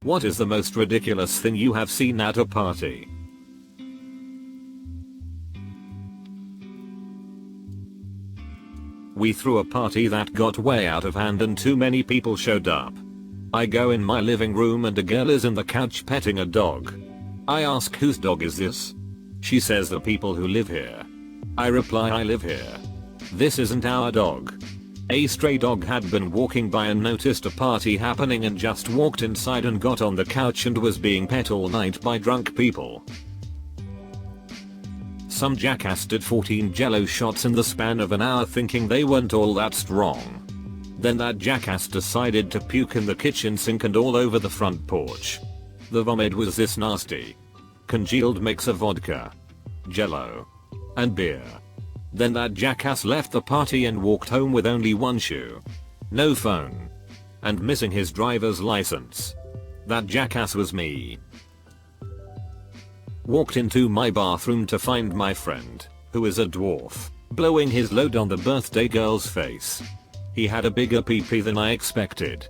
What is the most ridiculous thing you have seen at a party? We threw a party that got way out of hand and too many people showed up. I go in my living room and a girl is in the couch petting a dog. I ask, whose dog is this? She says, the people who live here. I reply, I live here. This isn't our dog. A stray dog had been walking by and noticed a party happening and just walked inside and got on the couch and was being pet all night by drunk people. Some jackass did 14 jello shots in the span of an hour thinking they weren't all that strong. Then that jackass decided to puke in the kitchen sink and all over the front porch. The vomit was this nasty. Congealed mix of vodka, jello, and beer. Then that jackass left the party and walked home with only one shoe, no phone, and missing his driver's license. That jackass was me. Walked into my bathroom to find my friend, who is a dwarf, blowing his load on the birthday girl's face. He had a bigger pee-pee than I expected.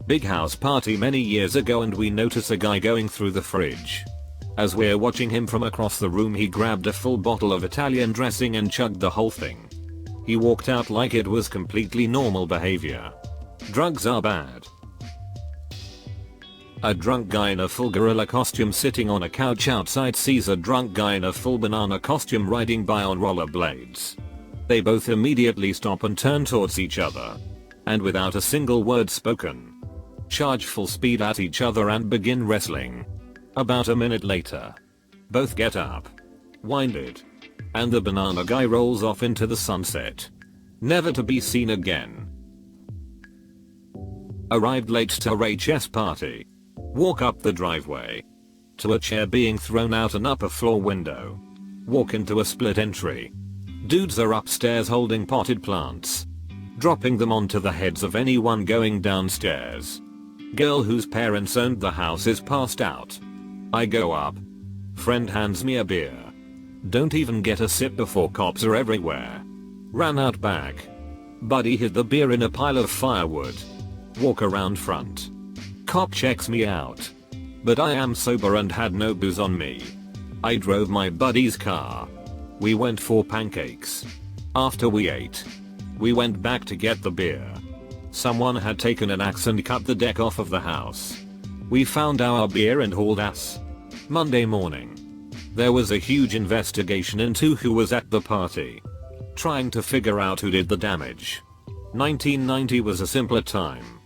Big house party many years ago and we notice a guy going through the fridge. As we're watching him from across the room, he grabbed a full bottle of Italian dressing and chugged the whole thing. He walked out like it was completely normal behavior. Drugs are bad. A drunk guy in a full gorilla costume sitting on a couch outside sees a drunk guy in a full banana costume riding by on rollerblades. They both immediately stop and turn towards each other. And without a single word spoken, charge full speed at each other and begin wrestling. About a minute later, both get up, winded, and the banana guy rolls off into the sunset, never to be seen again. Arrived late to a chess party. Walk up the driveway to a chair being thrown out an upper floor window. Walk into a split entry. Dudes are upstairs holding potted plants, dropping them onto the heads of anyone going downstairs. Girl whose parents owned the house is passed out. I go up. Friend hands me a beer. Don't even get a sip before cops are everywhere. Ran out back. Buddy hid the beer in a pile of firewood. Walk around front. Cop checks me out. But I am sober and had no booze on me. I drove my buddy's car. We went for pancakes. After we ate, we went back to get the beer. Someone had taken an axe and cut the deck off of the house. We found our beer and hauled ass. Monday morning, there was a huge investigation into who was at the party, trying to figure out who did the damage. 1990 was a simpler time.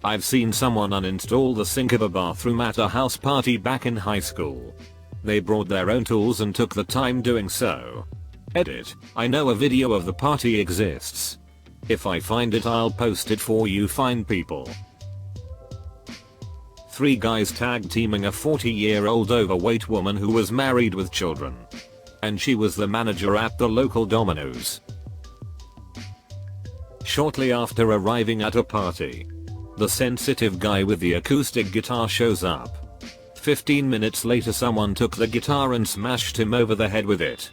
I've seen someone uninstall the sink of a bathroom at a house party back in high school. They brought their own tools and took the time doing so. Edit, I know a video of the party exists. If I find it, I'll post it for you fine people. 3 guys tag teaming a 40-year-old overweight woman who was married with children. And she was the manager at the local Domino's. Shortly after arriving at a party, the sensitive guy with the acoustic guitar shows up. 15 minutes later, someone took the guitar and smashed him over the head with it,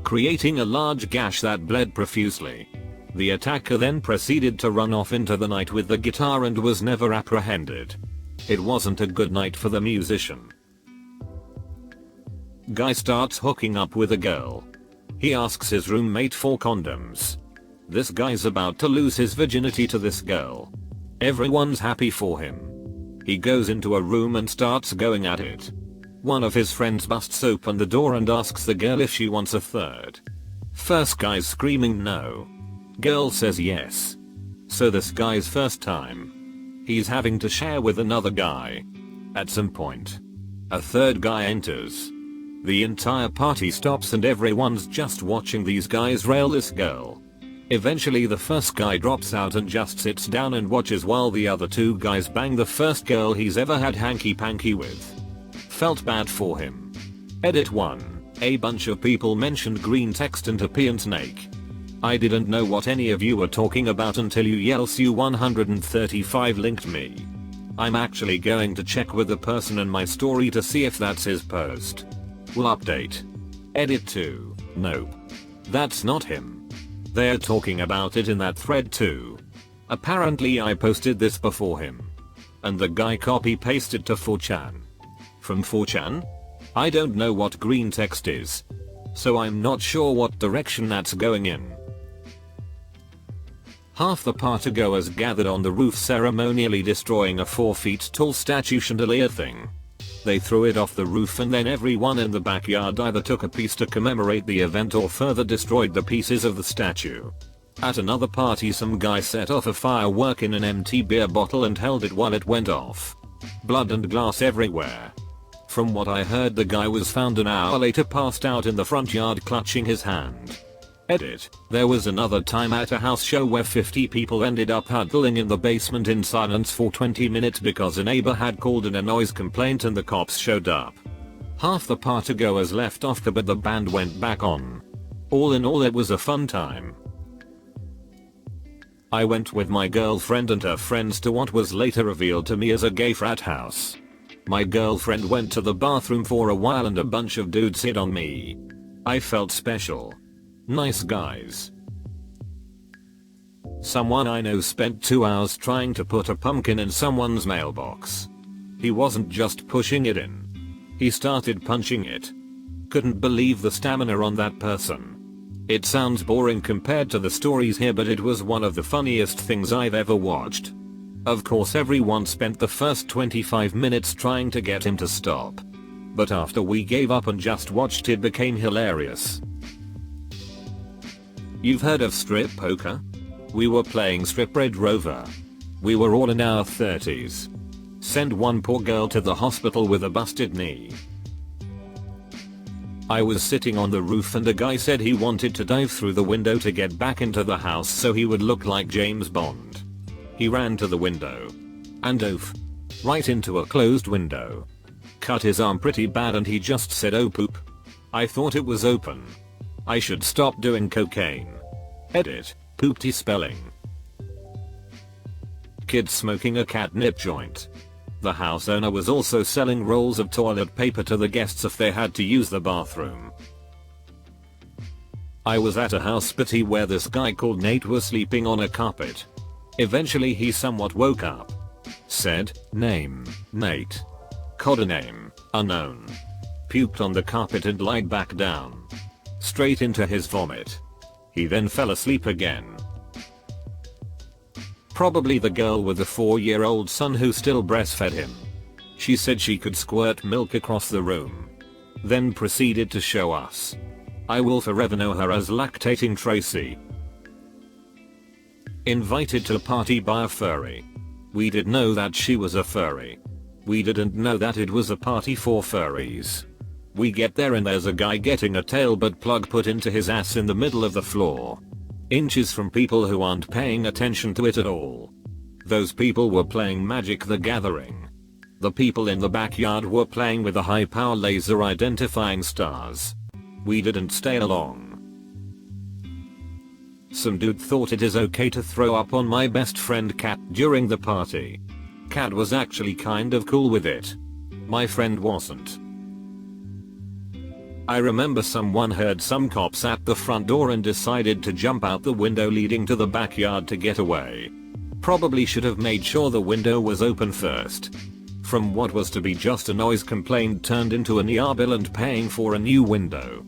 creating a large gash that bled profusely. The attacker then proceeded to run off into the night with the guitar and was never apprehended. It wasn't a good night for the musician. Guy starts hooking up with a girl. He asks his roommate for condoms. This guy's about to lose his virginity to this girl. Everyone's happy for him. He goes into a room and starts going at it. One of his friends busts open the door and asks the girl if she wants a third. First guy's screaming no. Girl says yes. So this guy's first time, he's having to share with another guy. At some point, a third guy enters. The entire party stops and everyone's just watching these guys rail this girl. Eventually the first guy drops out and just sits down and watches while the other 2 guys bang the first girl he's ever had hanky-panky with. Felt bad for him. Edit 1. A bunch of people mentioned green text and a pee and snake. I didn't know what any of you were talking about until you Su135 linked me. I'm actually going to check with the person in my story to see if that's his post. Will update. Edit 2. Nope. That's not him. They're talking about it in that thread too. Apparently I posted this before him. And the guy copy pasted to 4chan. From 4chan? I don't know what green text is. So I'm not sure what direction that's going in. Half the partygoers gathered on the roof ceremonially destroying a 4 feet tall statue chandelier thing. They threw it off the roof and then everyone in the backyard either took a piece to commemorate the event or further destroyed the pieces of the statue. At another party some guy set off a firework in an empty beer bottle and held it while it went off. Blood and glass everywhere. From what I heard the guy was found an hour later passed out in the front yard clutching his hand. Edit. There was another time at a house show where 50 people ended up huddling in the basement in silence for 20 minutes because a neighbor had called in a noise complaint and the cops showed up. Half the partygoers left after but the band went back on. All in all it was a fun time. I went with my girlfriend and her friends to what was later revealed to me as a gay frat house. My girlfriend went to the bathroom for a while and a bunch of dudes hit on me. I felt special. Nice guys. Someone I know spent 2 hours trying to put a pumpkin in someone's mailbox. He wasn't just pushing it in. He started punching it. Couldn't believe the stamina on that person. It sounds boring compared to the stories here but it was one of the funniest things I've ever watched. Of course everyone spent the first 25 minutes trying to get him to stop. But after we gave up and just watched it became hilarious. You've heard of strip poker? We were playing Strip Red Rover. We were all in our 30s. Send one poor girl to the hospital with a busted knee. I was sitting on the roof and a guy said he wanted to dive through the window to get back into the house so he would look like James Bond. He ran to the window. And oof. Right into a closed window. Cut his arm pretty bad and he just said oh poop. I thought it was open. I should stop doing cocaine. Edit. Poopty spelling. Kid smoking a catnip joint. The house owner was also selling rolls of toilet paper to the guests if they had to use the bathroom. I was at a house party where this guy called Nate was sleeping on a carpet. Eventually he somewhat woke up. Said, name, Nate. Codename, unknown. Puked on the carpet and lied back down. Straight into his vomit. He then fell asleep again. Probably the girl with the 4-year-old son who still breastfed him. She said she could squirt milk across the room. Then proceeded to show us. I will forever know her as lactating Tracy. Invited to a party by a furry. We did know that she was a furry. We didn't know that it was a party for furries. We get there and there's a guy getting a tail butt plug put into his ass in the middle of the floor. Inches from people who aren't paying attention to it at all. Those people were playing Magic the Gathering. The people in the backyard were playing with a high power laser identifying stars. We didn't stay along. Some dude thought it is okay to throw up on my best friend Kat during the party. Kat was actually kind of cool with it. My friend wasn't. I remember someone heard some cops at the front door and decided to jump out the window leading to the backyard to get away. Probably should have made sure the window was open first. From what was to be just a noise complaint turned into an ER bill and paying for a new window.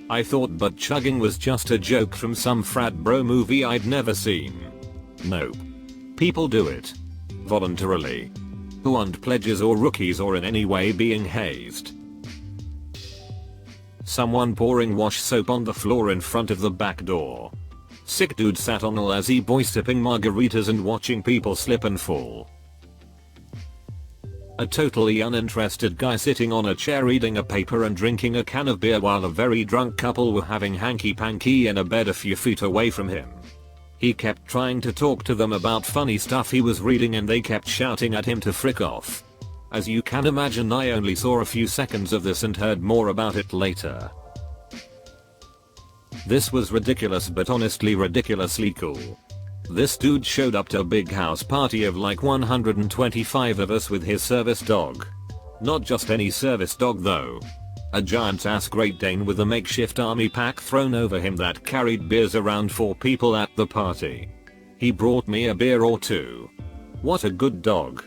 I thought butt chugging was just a joke from some frat bro movie I'd never seen. Nope. People do it. Voluntarily. Who aren't pledges or rookies or in any way being hazed. Someone pouring wash soap on the floor in front of the back door. Sick dude sat on a lazy boy sipping margaritas and watching people slip and fall. A totally uninterested guy sitting on a chair reading a paper and drinking a can of beer while a very drunk couple were having hanky panky in a bed a few feet away from him. He kept trying to talk to them about funny stuff he was reading and they kept shouting at him to frick off. As you can imagine, I only saw a few seconds of this and heard more about it later. This was ridiculous but honestly ridiculously cool. This dude showed up to a big house party of like 125 of us with his service dog. Not just any service dog though. A giant ass Great Dane with a makeshift army pack thrown over him that carried beers around for people at the party. He brought me a beer or two. What a good dog.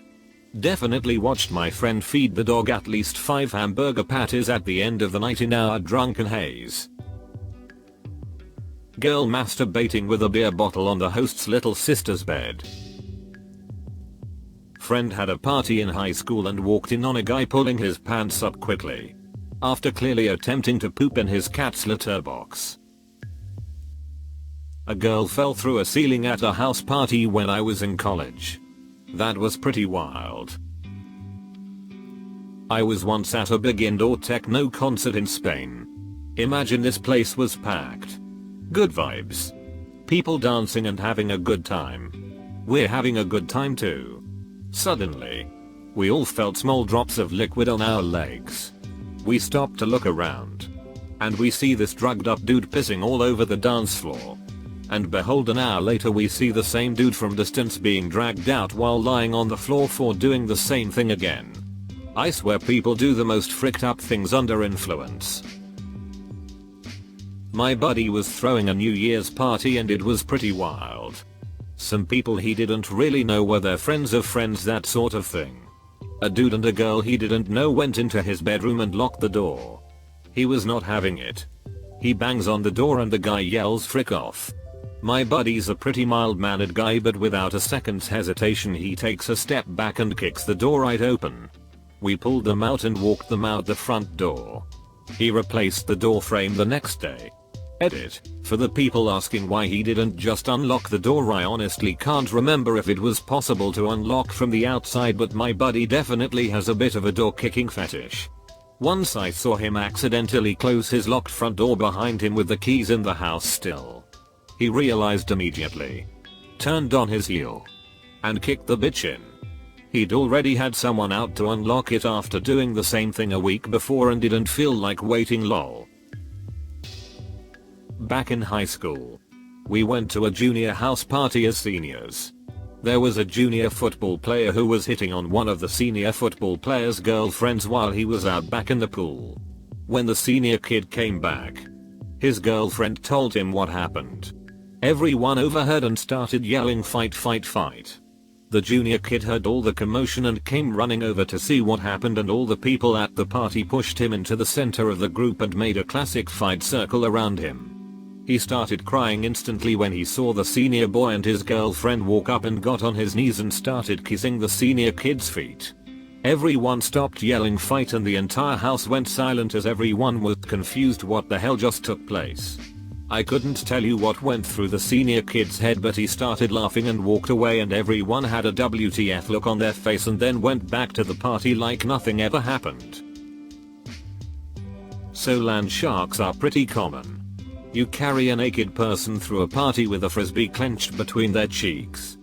Definitely watched my friend feed the dog at least 5 hamburger patties at the end of the night in our drunken haze. Girl masturbating with a beer bottle on the host's little sister's bed. Friend had a party in high school and walked in on a guy pulling his pants up quickly after clearly attempting to poop in his cat's litter box. A girl fell through a ceiling at a house party when I was in college. That was pretty wild. I was once at a big indoor techno concert in Spain. Imagine this place was packed. Good vibes. People dancing and having a good time. We're having a good time too. Suddenly, we all felt small drops of liquid on our legs. We stopped to look around. And we see this drugged up dude pissing all over the dance floor. And behold, an hour later we see the same dude from distance being dragged out while lying on the floor for doing the same thing again. I swear people do the most fricked up things under influence. My buddy was throwing a New Year's party and it was pretty wild. Some people he didn't really know were their friends of friends, that sort of thing. A dude and a girl he didn't know went into his bedroom and locked the door. He was not having it. He bangs on the door and the guy yells "frick off." My buddy's a pretty mild-mannered guy, but without a second's hesitation he takes a step back and kicks the door right open. We pulled them out and walked them out the front door. He replaced the door frame the next day. Edit. For the people asking why he didn't just unlock the door, I honestly can't remember if it was possible to unlock from the outside, but my buddy definitely has a bit of a door kicking fetish. Once I saw him accidentally close his locked front door behind him with the keys in the house still. He realized immediately, turned on his heel, and kicked the bitch in. He'd already had someone out to unlock it after doing the same thing a week before and didn't feel like waiting, lol. Back in high school, we went to a junior house party as seniors. There was a junior football player who was hitting on one of the senior football player's girlfriends while he was out back in the pool. When the senior kid came back, his girlfriend told him what happened. Everyone overheard and started yelling "fight, fight, fight." The junior kid heard all the commotion and came running over to see what happened, and all the people at the party pushed him into the center of the group and made a classic fight circle around him. He started crying instantly when he saw the senior boy and his girlfriend walk up and got on his knees and started kissing the senior kid's feet. Everyone stopped yelling "fight" and the entire house went silent as everyone was confused what the hell just took place. I couldn't tell you what went through the senior kid's head, but he started laughing and walked away and everyone had a WTF look on their face and then went back to the party like nothing ever happened. So land sharks are pretty common. You carry a naked person through a party with a frisbee clenched between their cheeks.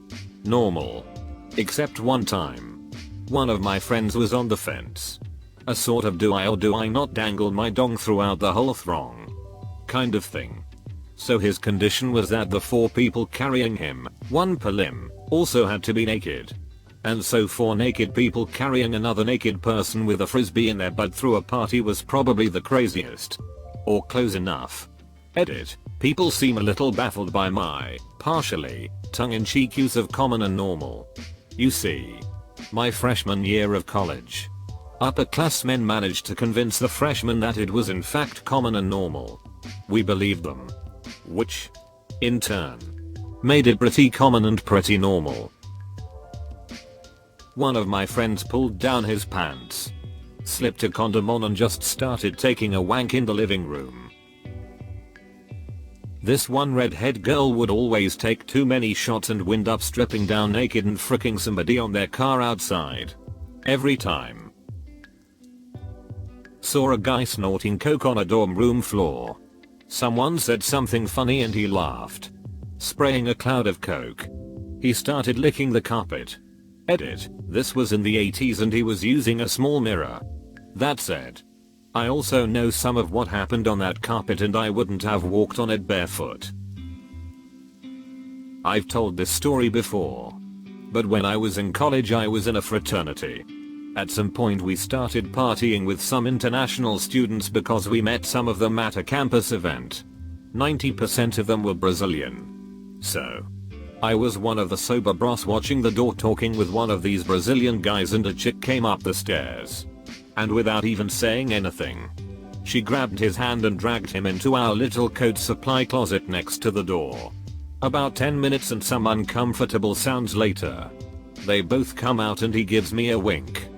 Normal. Except one time. One of my friends was on the fence. A sort of do I or do I not dangle my dong throughout the whole throng kind of thing. So his condition was that the 4 people carrying him, 1 per limb, also had to be naked. And so 4 naked people carrying another naked person with a frisbee in their butt through a party was probably the craziest. Or close enough. Edit. People seem a little baffled by my, partially, tongue-in-cheek use of common and normal. You see, my freshman year of college, upperclassmen managed to convince the freshmen that it was in fact common and normal. We believed them. Which, in turn, made it pretty common and pretty normal. One of my friends pulled down his pants, slipped a condom on and just started taking a wank in the living room. This one redhead girl would always take too many shots and wind up stripping down naked and fricking somebody on their car outside. Every time. Saw a guy snorting coke on a dorm room floor. Someone said something funny and he laughed. Spraying a cloud of coke. He started licking the carpet. Edit. This was in the 80s and he was using a small mirror. That said, I also know some of what happened on that carpet and I wouldn't have walked on it barefoot. I've told this story before. But when I was in college I was in a fraternity. At some point we started partying with some international students because we met some of them at a campus event. 90% of them were Brazilian. So, I was one of the sober bros watching the door talking with one of these Brazilian guys, and a chick came up the stairs. And without even saying anything, she grabbed his hand and dragged him into our little coat supply closet next to the door. About 10 minutes and some uncomfortable sounds later, they both come out and he gives me a wink.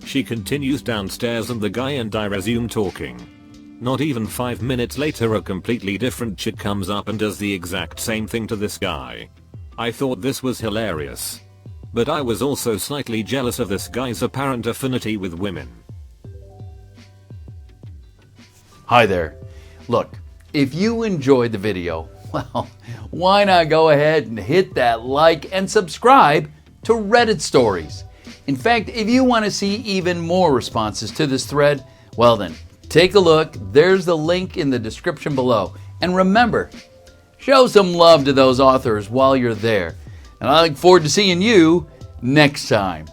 She continues downstairs and the guy and I resume talking. Not even 5 minutes later, a completely different chick comes up and does the exact same thing to this guy. I thought this was hilarious. But I was also slightly jealous of this guy's apparent affinity with women. Hi there. Look, if you enjoyed the video, well, why not go ahead and hit that like and subscribe to Reddit Stories. In fact, if you want to see even more responses to this thread, well then, take a look. There's the link in the description below. And remember, show some love to those authors while you're there. And I look forward to seeing you next time.